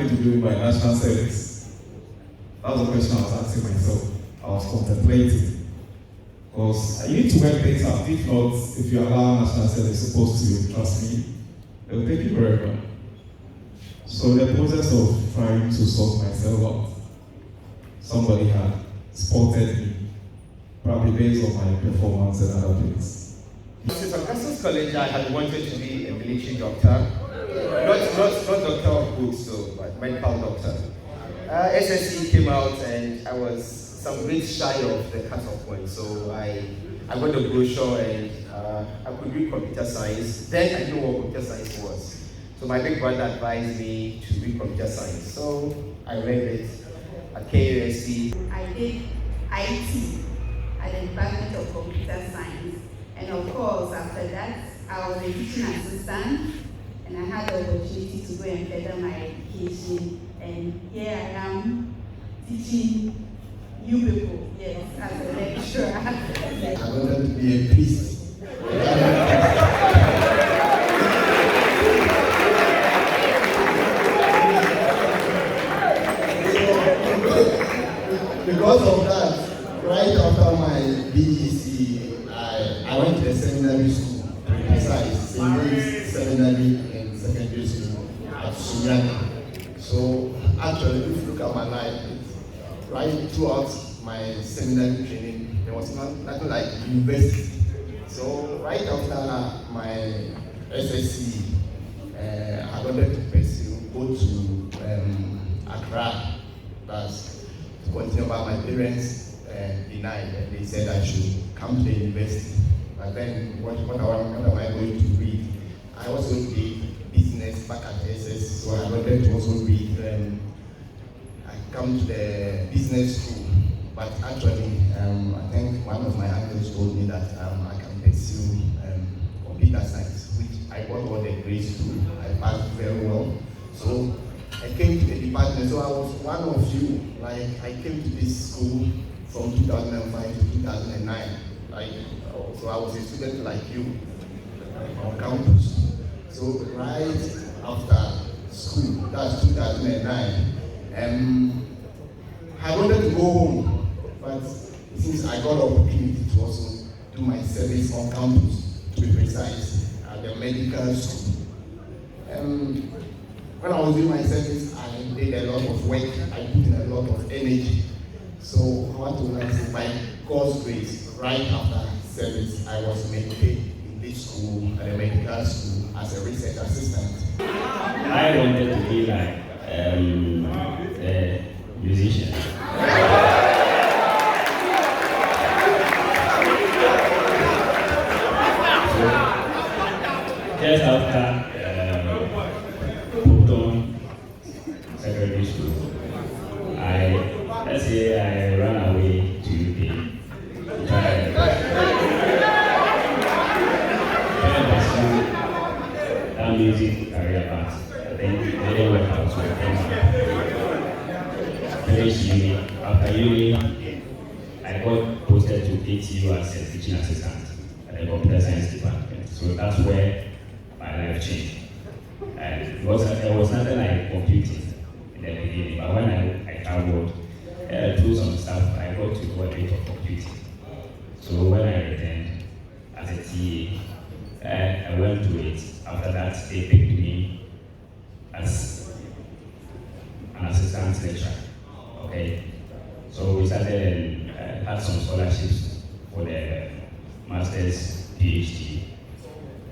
to do with my national service? That was the question I was asking myself. I was contemplating. Because I need to work things out. If not, if you allow national service supposed to, trust me, it will take you forever. So the process of trying to sort myself out, somebody had spotted me, probably based on my performance and other things. Since Augustus College, I had wanted to be a military doctor. Not doctor of books, though, but medical doctor. SSC came out and I was some grades shy of the cutoff point, so I got the brochure and I could read computer science. Then I didn't know what computer science was. So my big brother advised me to read computer science. So I read it at KUSC. I did IT at the Department of Computer Science. And of course, after that, I was a teaching assistant and I had the opportunity to go and further my education. And here I am teaching you people, yes, as a lecturer. I wanted to be a priest. Because of that, right after my BGC, I went to a seminary school, precise, St. Mary's Seminary and Secondary School at Sunyani. So actually, if you look at my life, right throughout my seminary training, there was nothing like university. So right after my SSC, I wanted to go to Accra, that's to continue, but my parents denied, and they said I should come to the university. But then, what am I going to read? I also did business back at SS, so I wanted to also read. I come to the business school, but actually, I think one of my uncles told me that I can pursue computer science, which I got all the grades to. I passed very well. So I came to the department, so I was one of you. Like, I came to this school from 2005 to 2009. So I was a student like you on campus. So right after school, that's 2009, I wanted to go home, but since I got an opportunity to also do my service on campus, to be precise, at the medical school. When I was doing my service, I did a lot of work, I put in a lot of energy. So I want to say, by God's grace, right after service, I was made in this school, at the medical school, as a research assistant. I wanted to be like a musician. Just after secondary school, let's say I ran away to UK. That music career path. I think they didn't work out, so I came back. Finished uni. After uni, I got posted to ATU as a teaching assistant at the computer science department. So that's where my life changed. And there was nothing like computing in the beginning, but when I traveled through some stuff, I got to know a bit of computing. So when I returned as a TA, I went to it. After that, they picked me as an assistant lecturer. Okay, so we started and had some scholarships for the master's, PhD.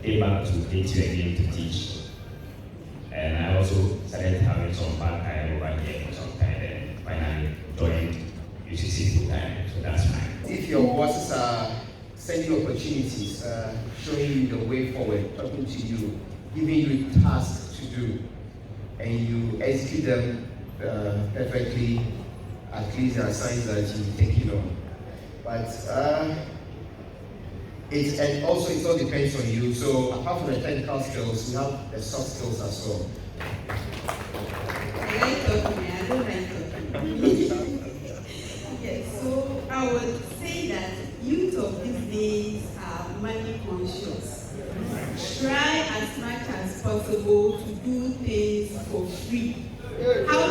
Came back to ATU again to teach. And I also started having some part-time over here for some time, and finally joined UCC full-time, so that's fine. If your bosses are sending you opportunities, showing you the way forward, talking to you, giving you tasks to do, and you execute them perfectly, at least there are signs that you're taking on. But it all depends on you. So apart from the technical skills, you have the soft skills as well. I like talking, I don't like talking. Yes, so I would say that youth of these days are money conscious. Try as much as possible to do things for free.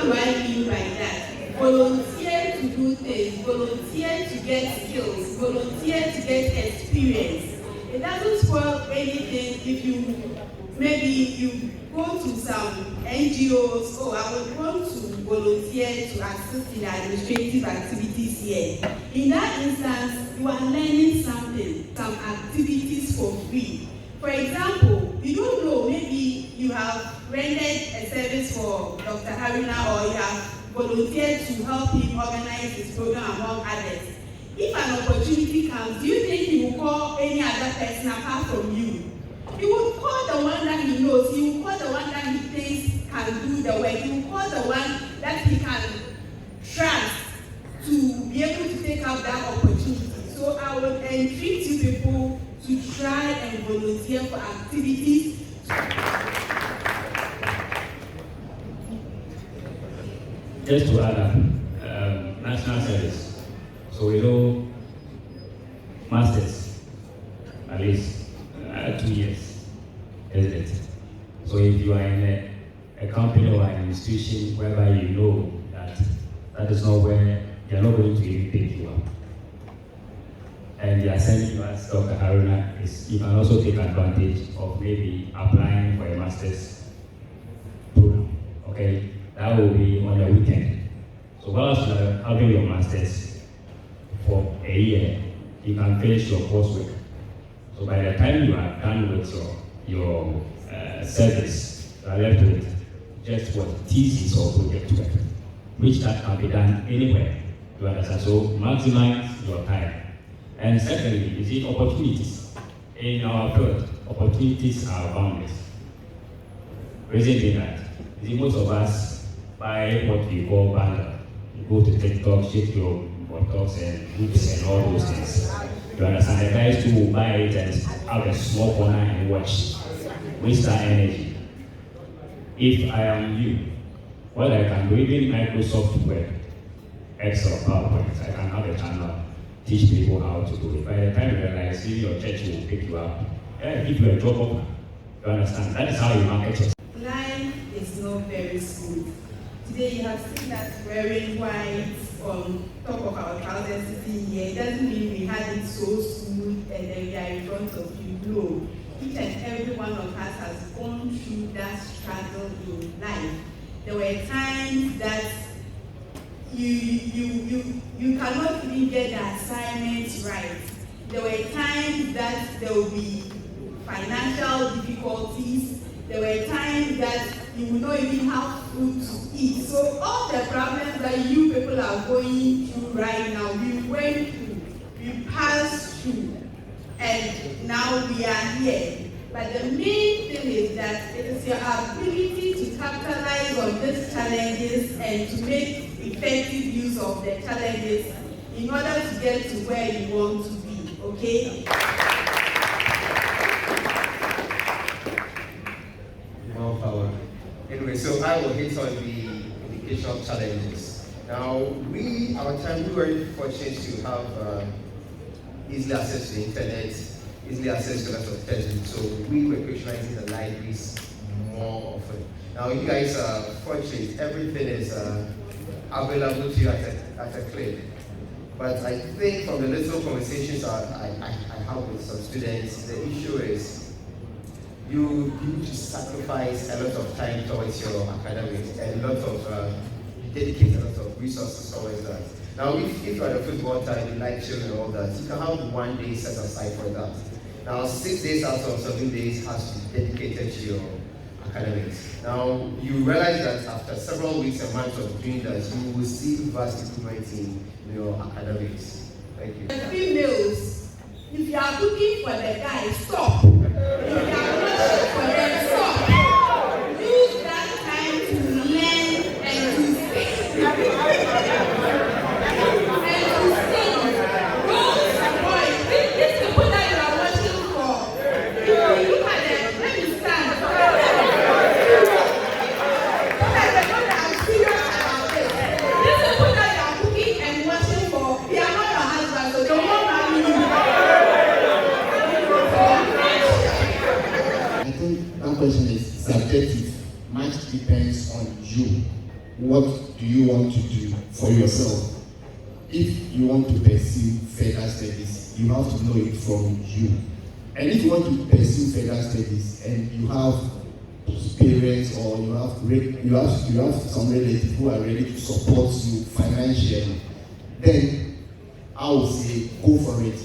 do I mean by that? Volunteer to do things, volunteer to get skills, volunteer to get experience. It doesn't spoil anything if maybe you go to some NGOs, oh, I would want to volunteer to assist in administrative activities here. In that instance, you are learning something, some activities for free. For example, you don't know, maybe you have rendered a service for Dr. Haruna, or you have volunteered to help him organize his program among others. If an opportunity comes, do you think he will call any other person apart from you? He will call the one that he knows. He will call the one that he thinks can do the work. He will call the one that he can trust to be able to take up that opportunity. So I would entreat you people to try and volunteer for activities. Just to add up, national service. So we know masters, at least 2 years, isn't it? So if you are in a company or an institution whereby you know that is not where they are not going to even pick you up, and they are sending you as Dr. Haruna, you can also take advantage of maybe applying for a master's program. Okay, that will be on the weekend. So whilst you are having your master's for a year, you can finish your coursework. So by the time you are done with your service, you are left with just what thesis or project work, which that can be done anywhere. You understand? So maximize your time. And secondly, you see opportunities. In our field, opportunities are boundless. Reason being that, you see, most of us buy what we call bundle. You go to TikTok, shake your buttocks and hoops and all those things. You understand? The guys who will buy it and have a small corner and watch. Waste our energy. If I am you, what I can do, even Microsoft Word, Excel, PowerPoint, I can have a channel, teach people how to do it. By the time you realize, even your church will pick you up, give you a job offer. You understand? That is how you market yourself. Life is not very smooth. Today you have seen us wearing white on top of our trousers sitting here. It doesn't mean we had it so smooth and then we are in front of you. No. Each and every one of us has gone through that struggle in life. There were times that you cannot even get the assignments right. There were times that there will be financial difficulties. There were times that you will not even have food to eat. So all the problems that you people are going through right now, we went through, we passed through, and now we are here. But the main thing is that it is your ability to capitalize on these challenges and to make effective use of the challenges in order to get to where you want to be, okay? More power. Anyway, so I will hit on the educational challenges. Now, our time, we were fortunate to have easily access to the internet, easily access to a lot of textbooks, so we were patronizing the libraries more often. Now, you guys are fortunate, everything is available to you at a click. But I think from the little conversations I have with some students, the issue is you need to sacrifice a lot of time towards your academics and a lot of dedicate a lot of resources towards that. Now, if you are a football type, you like children and all that, you can have 1 day set aside for that. Now, 6 days out of 7 days has to be dedicated to your academics. Now, you realize that after several weeks and months of doing that, you will see vast improvement in your academics. Thank you. The females, if you are looking for the guy, stop. If you are looking for them, stop. Use that time to learn and to speak. And to sing. Girls and boys, these people that you are watching for, if you look at them, let me stand. Look at them, look at I'm serious about this. These people that you are cooking and watching for, they are not your husband, so they will not marry you. I think one question is subjective. Much depends on you. what do you want to do for yourself. If you want to pursue further studies, you have to know it from you. And if you want to pursue further studies and you have parents or you have some relatives who are ready to support you financially, then I would say go for it.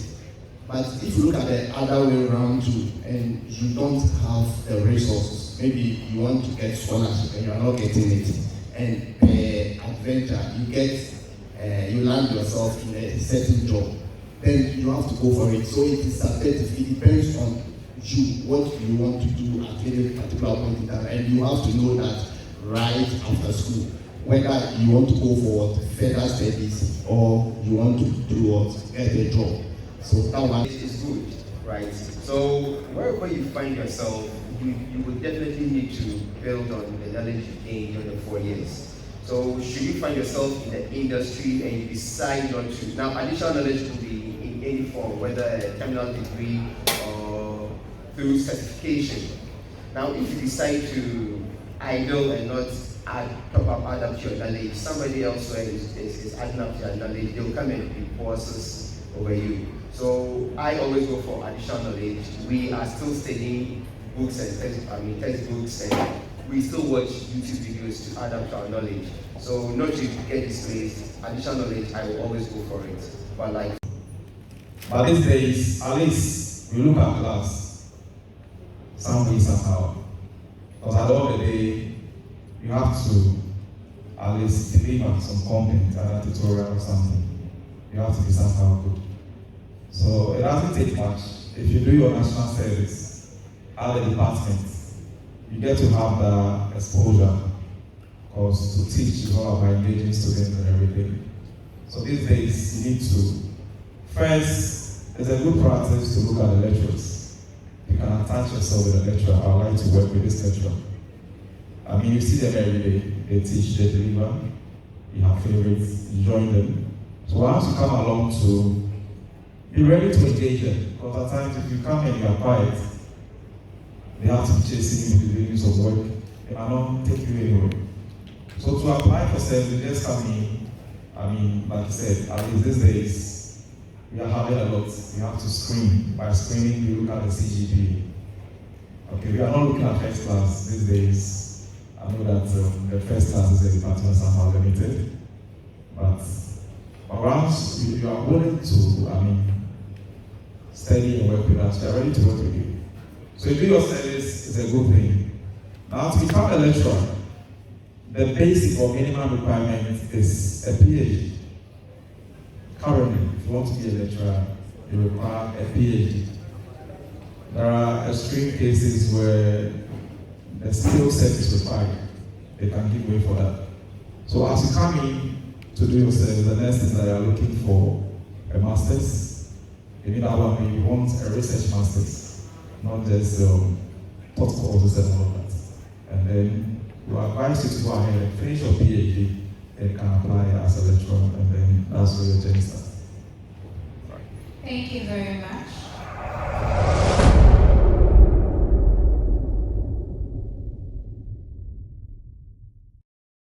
But if you look at the other way around too, and you don't have the resources, maybe you want to get scholarship and you are not getting it, and adventure, you land yourself in a certain job, then you have to go for it. So it is subjective. It depends on you, what you want to do at any particular point in time, and you have to know that right after school, whether you want to go for further studies or you want to do what, get a job. So that one is good, right? So wherever you find yourself, you will definitely need to build on the knowledge you gained during the 4 years. So should you find yourself in the industry and you decide not to, now additional knowledge could be in any form, whether a terminal degree or through certification. Now if you decide to idle and not add up to your knowledge, somebody elsewhere is adding up to your knowledge, they'll come and be bosses over you. So I always go for additional knowledge. We are still studying books and textbooks, and we still watch YouTube videos to add up to our knowledge. So not to get displaced, additional knowledge, I will always go for it. But these days, at least you look at class, some way, somehow. Because at the end of the day, you have to at least deliver some content, a tutorial or something. You have to be somehow good. So it doesn't take much. If you do your national service at the department, you get to have the exposure, because to teach is all about engaging students and everything. So these days, you need to, first, it's a good practice to look at the lecturers. You can attach yourself with a lecturer. I would like to work with this lecturer. I mean, you see them every day. They teach, they deliver. You have favorites, you join them. So once you come along to be ready to engage them, because at times if you come and you are quiet, they have to be chasing you with the use of work. They might not take you anywhere. So to apply for service, you just come in. I mean, like I said, at least these days, we are having a lot. You have to screen. By screening, you look at the CGPA. Okay, we are not looking at first class these days. I know that the first class is a department somehow limited. But once you are willing to, study and work with us, we are ready to work with you. So if you do your service, it's a good thing. Now to become a lecturer, the basic or minimum requirement is a PhD. Currently, if you want to be a lecturer, you require a PhD. There are extreme cases where the skill set is required. They can give way for that. So as you come in to do your service, the next thing that you are looking for a master's. You need that one, you want a research master's, not just taught courses and all that. And then we advise you to go ahead and finish your PhD, and you can apply as a lecturer, and then that's where your journey starts. Thank you very much.